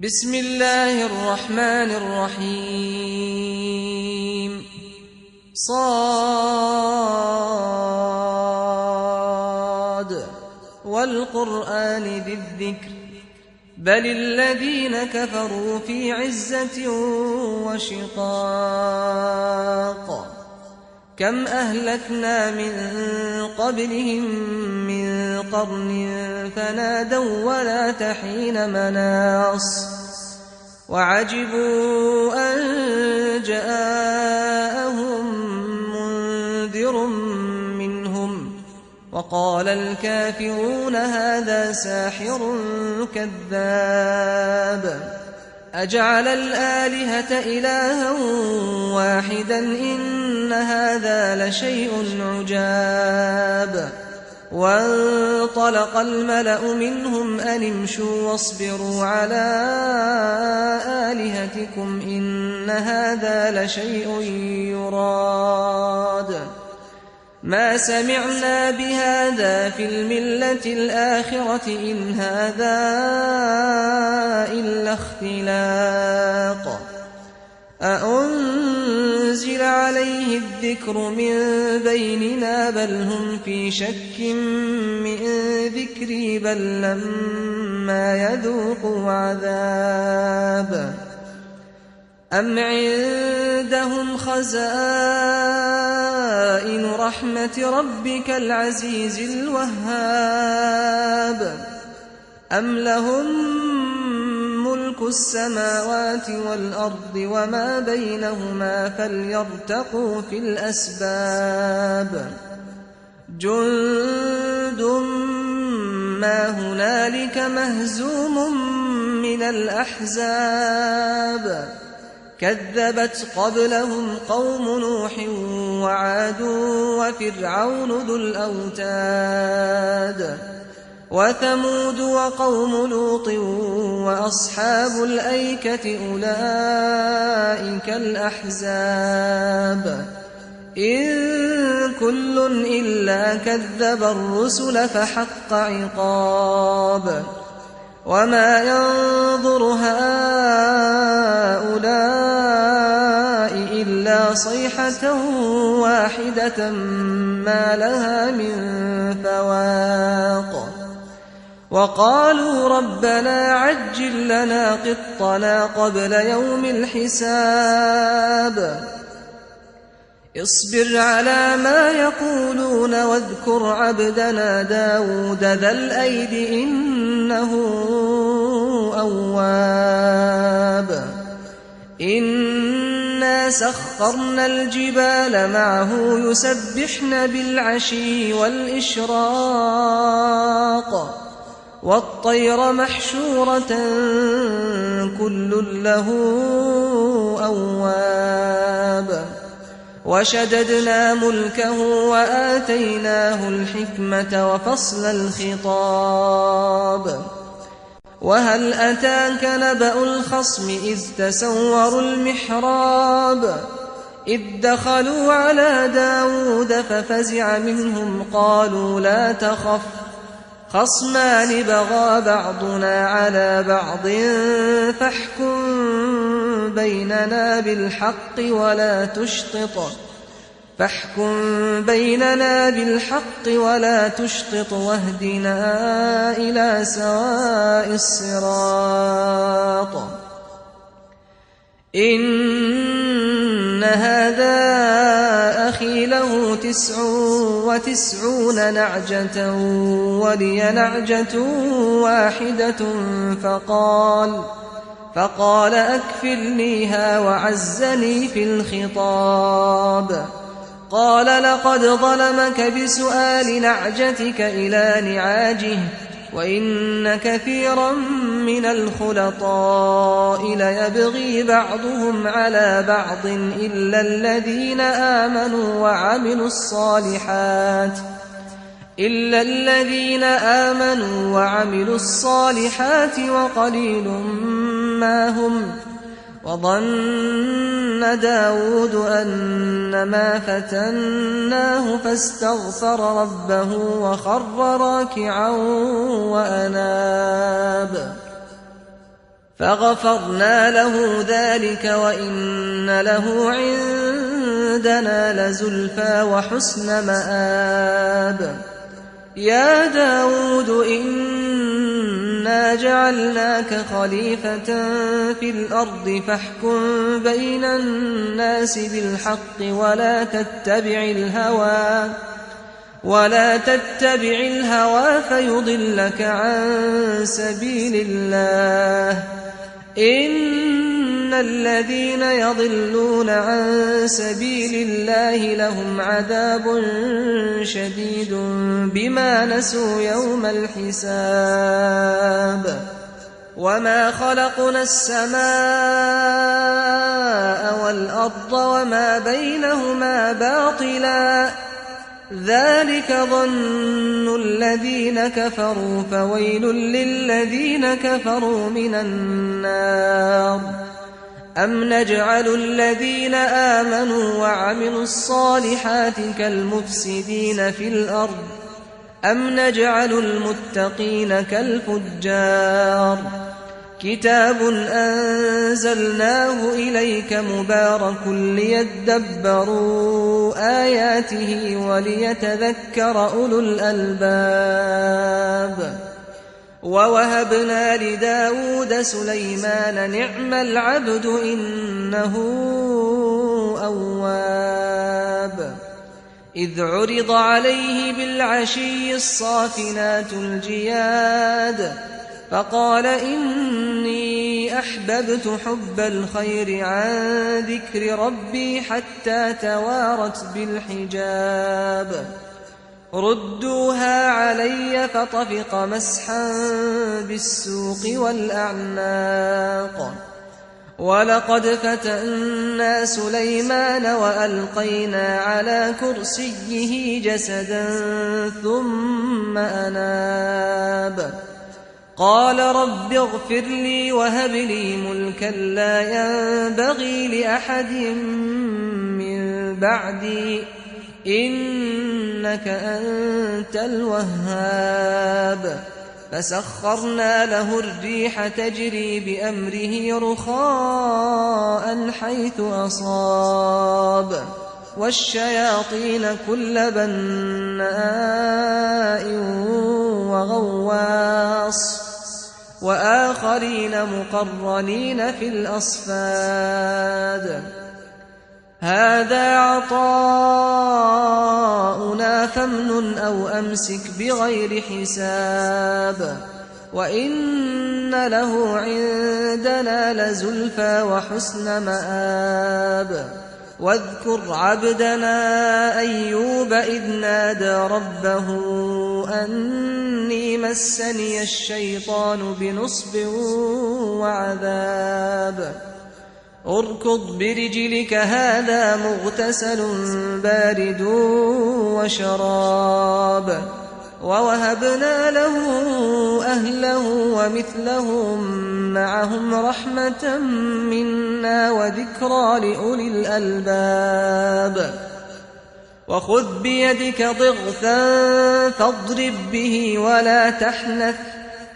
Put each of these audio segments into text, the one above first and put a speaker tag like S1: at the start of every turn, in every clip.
S1: بسم الله الرحمن الرحيم صاد والقرآن ذي الذكر بل الذين كفروا في عزة وشقاق كم أهلكنا من قبلهم من قرن فنادوا ولا تحين مناص وعجبوا أن جاءهم منذر منهم وقال الكافرون هذا ساحر كذاب أجعل الآلهة إلها واحدا إن هذا لشيء عجاب وانطلق الملأ منهم أن امشوا واصبروا على آلهتكم إن هذا لشيء يراد ما سمعنا بهذا في الملة الآخرة إن هذا إلا اختلاق أأنزل عليه الذكر من بيننا بل هم في شك من ذكري بل لما يذوقوا عذاب أم عندهم خزائن رحمة ربك العزيز الوهاب أم لهم ملك السماوات والأرض وما بينهما فليرتقوا في الأسباب جند ما هنالك مهزوم من الأحزاب كذبت قبلهم قوم نوح وعاد وفرعون ذو الأوتاد وثمود وقوم لوط وأصحاب الأيكة أولئك الأحزاب إن كل إلا كذب الرسل فحق عقاب وما ينظر هؤلاء إلا صيحة واحدة ما لها من فواق وقالوا ربنا عجل لنا قطنا قبل يوم الحساب اصبر على ما يقولون واذكر عبدنا داود ذا الأيد إنه أواب إنا سخرنا الجبال معه يسبحن بالعشي والإشراق والطير محشورة كل له أواب وشددنا ملكه وآتيناه الحكمة وفصل الخطاب وهل أتاك نبأ الخصم إذ تسوروا المحراب إذ دخلوا على داود ففزع منهم قالوا لا تخف خصمان بغى بعضنا على بعض فاحكم بيننا بالحق ولا تشطط واهدنا إلى سواء الصراط إن هذا أخي له 99 نعجة ولي نعجة واحدة فقال أكفلنيها وعزني في الخطاب قال لقد ظلمك بسؤال نعجتك إلى نعاجه وإن كثيرا من الخلطاء ليبغي بعضهم على بعض إلا الذين آمنوا وعملوا الصالحات وقليل ما هم وظن داود أنما فتناه فاستغفر ربه وخر راكعا وأناب فغفرنا له ذلك وإن له عندنا لزلفى وحسن مآب. يا داود إنا جعلناك خليفة في الأرض فاحكم بين الناس بالحق ولا تتبع الهوى فيضلك عن سبيل الله. إن الذين يضلون عن سبيل الله لهم عذاب شديد بما نسوا يوم الحساب. وما خلقنا السماء والأرض وما بينهما باطلا ذلك ظن الذين كفروا فويل للذين كفروا من النار. أم نجعل الذين آمنوا وعملوا الصالحات كالمفسدين في الأرض أم نجعل المتقين كالفجار. كتاب أنزلناه إليك مبارك ليدبروا آياته وليتذكر أولو الألباب. ووهبنا لداود سليمان نعم العبد إنه أواب. إذ عرض عليه بالعشي الصافنات الجياد فقال إني أحببت حب الخير عن ذكر ربي حتى توارت بالحجاب. ردوها علي فطفق مسحا بالسوق والأعناق. ولقد فتنا سليمان وألقينا على كرسيه جسدا ثم أناب. قال رب اغفر لي وهب لي ملكا لا ينبغي لأحد من بعدي إنك أنت الوهاب. فسخرنا له الريح تجري بأمره رخاء حيث أصاب والشياطين كل بناء وغواص وآخرين مقرنين في الأصفاد. هذا عطاؤنا فامنن أو أمسك بغير حساب. وإن له عندنا لزلفى وحسن مآب. واذكر عبدنا أيوب إذ نادى ربه أني مسني الشيطان بنصب وعذاب. اركض برجلك هذا مغتسل بارد وشراب. ووهبنا له أهله ومثلهم معهم رحمة منا وذكرى لأولي الألباب. وخذ بيدك ضغثا فاضرب به ولا تحنث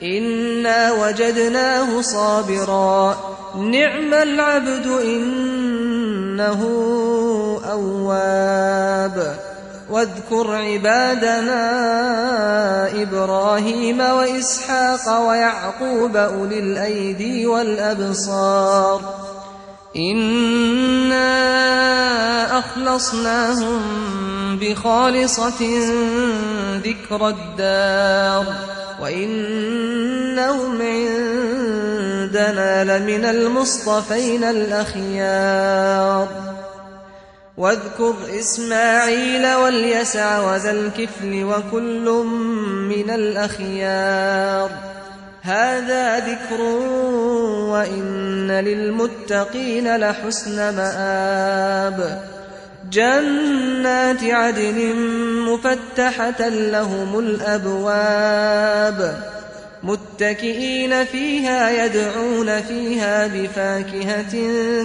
S1: إنا وجدناه صابرا نعم العبد إنه أواب. واذكر عبادنا إبراهيم وإسحاق ويعقوب أولي الأيدي والأبصار إنا أخلصناهم بخالصة ذكر الدار وإنهم عندنا لمن المصطفين الأخيار. واذكر إسماعيل واليسع وذا الكفل وكل من الأخيار. هذا ذكر وإن للمتقين لحسن مآب. جنات عدن مفتحة لهم الأبواب متكئين فيها يدعون فيها بفاكهة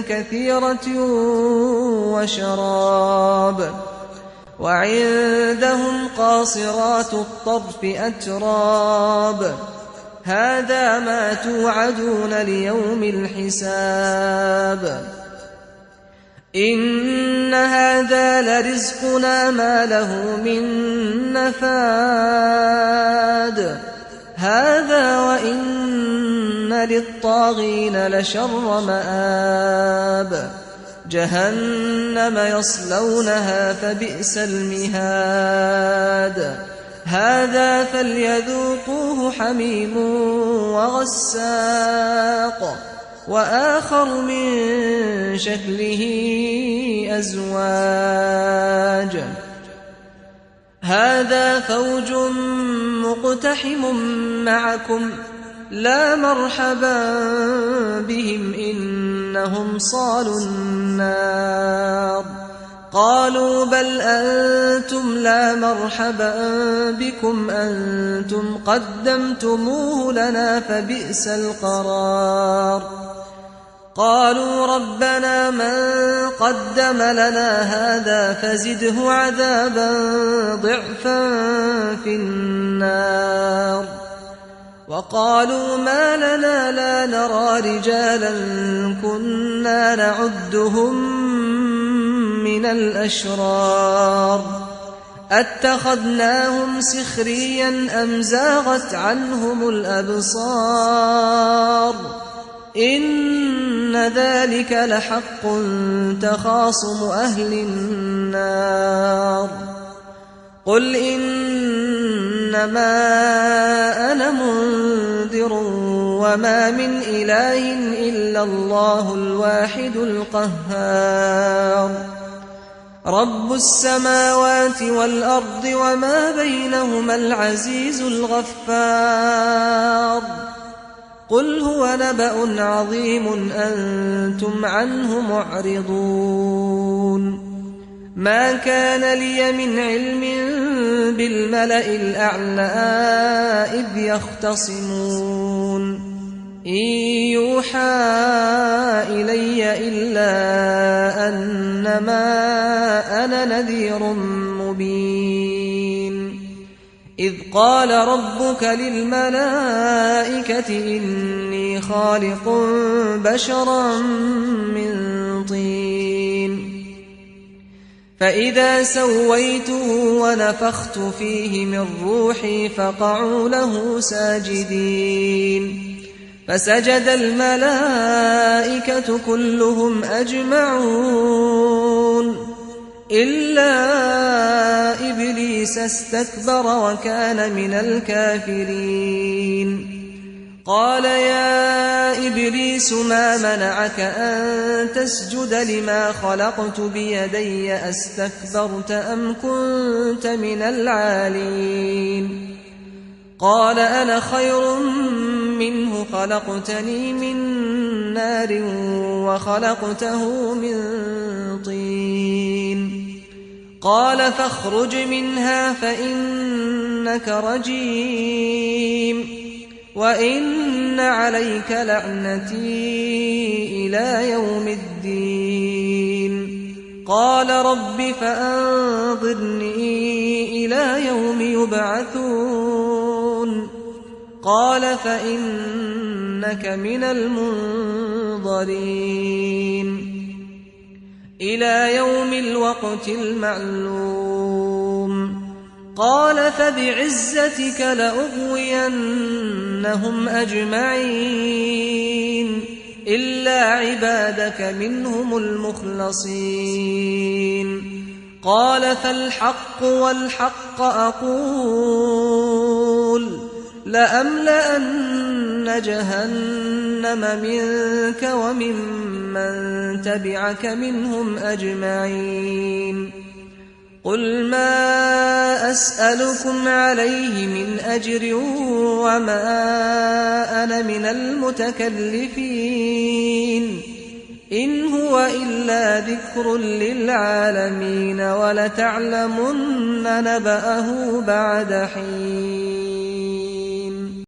S1: كثيرة وشراب. وعندهم قاصرات الطرف أتراب. هذا ما توعدون ليوم الحساب إن هذا لرزقنا ما له من نفاد هذا وإن للطاغين لشر مآب جهنم يصلونها فبئس المهاد هذا فليذوقوه حميم وغساق وآخر من شكله أزواج هذا فوج مقتحم معكم لا مرحبا بهم إنهم صالوا النار قالوا بل أنتم لا مرحبا بكم أنتم قدمتموه لنا فبئس القرار قالوا ربنا من قدم لنا هذا فزده عذابا ضعفا في النار وقالوا ما لنا لا نرى رجالا كنا نعدهم من الأشرار أتخذناهم سخريا أم زاغت عنهم الأبصار إن ذلك لحق تخاصم أهل النار قل إنما أنا منذر وما من إله إلا الله الواحد القهار رب السماوات والأرض وما بينهما العزيز الغفار قل هو نبأ عظيم أنتم عنه معرضون ما كان لي من علم بالملأ الأعلى إذ يختصمون إن يوحى إلي إلا أنما أنا نذير مبين إذ قال ربك للملائكة إني خالق بشرا من طين فإذا سويته ونفخت فيه من روحي فقعوا له ساجدين فسجد الملائكة كلهم أجمعون إلا إبليس استكبر وكان من الكافرين قال يا إبليس ما منعك أن تسجد لما خلقت بيدي أستكبرت أم كنت من العالين قال أنا خير منه خلقتني من نار وخلقته من طين قال فاخرج منها فإنك رجيم وإن عليك لعنتي إلى يوم الدين قال رب فأنظرني إلى يوم يبعثون قال فإنك من المنظرين إلى يوم الوقت المعلوم قال فبعزتك لأغوينهم أجمعين إلا عبادك منهم المخلصين قال فالحق والحق أقول لأملأن جهنم منك وممن تبعك منهم أجمعين قل ما أسألكم عليه من أجر وما أنا من المتكلفين إن هو إلا ذكر للعالمين ولتعلمن نبأه بعد حين